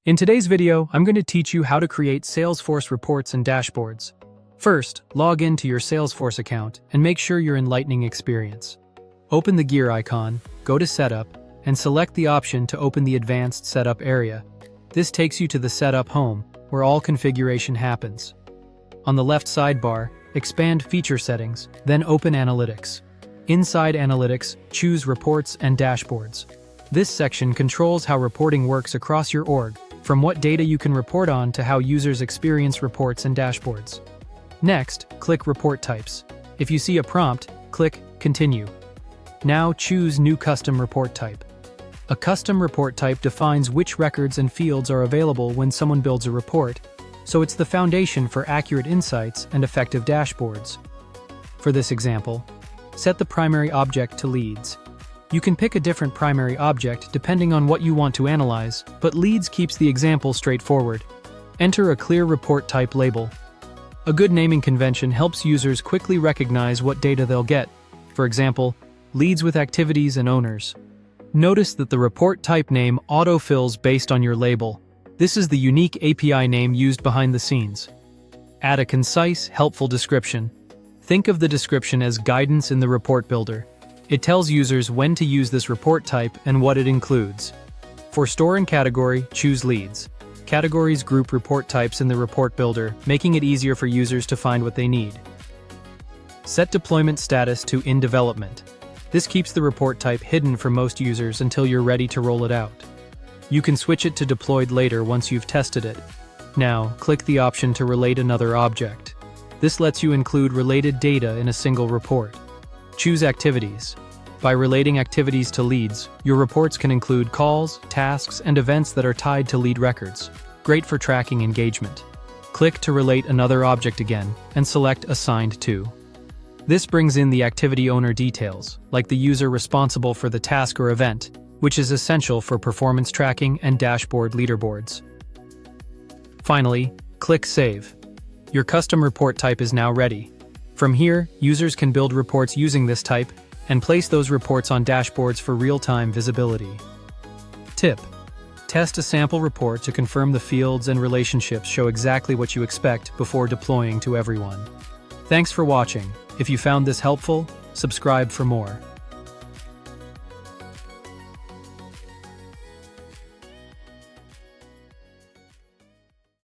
In today's video, I'm going to teach you how to create Salesforce reports and dashboards. First, log into your Salesforce account and make sure you're in Lightning Experience. Open the gear icon, go to Setup, and select the option to open the Advanced Setup area. This takes you to the Setup home, where all configuration happens. On the left sidebar, expand Feature Settings, then open Analytics. Inside Analytics, choose Reports and Dashboards. This section controls how reporting works across your org, from what data you can report on to how users experience reports and dashboards. Next, click Report Types. If you see a prompt, click Continue. Now choose New Custom Report Type. A custom report type defines which records and fields are available when someone builds a report, so it's the foundation for accurate insights and effective dashboards. For this example, set the primary object to leads. You can pick a different primary object depending on what you want to analyze, but leads keeps the example straightforward. Enter a clear report type label. A good naming convention helps users quickly recognize what data they'll get. For example, leads with activities and owners. Notice that the report type name autofills based on your label. This is the unique API name used behind the scenes. Add a concise, helpful description. Think of the description as guidance in the report builder. It tells users when to use this report type and what it includes. For store and category, choose leads. Categories group report types in the report builder, making it easier for users to find what they need. Set deployment status to in development. This keeps the report type hidden for most users until you're ready to roll it out. You can switch it to deployed later once you've tested it. Now, click the option to relate another object. This lets you include related data in a single report. Choose Activities. By relating activities to leads, your reports can include calls, tasks, and events that are tied to lead records. Great for tracking engagement. Click to relate another object again, and select Assigned To. This brings in the activity owner details, like the user responsible for the task or event, which is essential for performance tracking and dashboard leaderboards. Finally, click Save. Your custom report type is now ready. From here, users can build reports using this type and place those reports on dashboards for real-time visibility. Tip: test a sample report to confirm the fields and relationships show exactly what you expect before deploying to everyone. Thanks for watching. If you found this helpful, subscribe for more.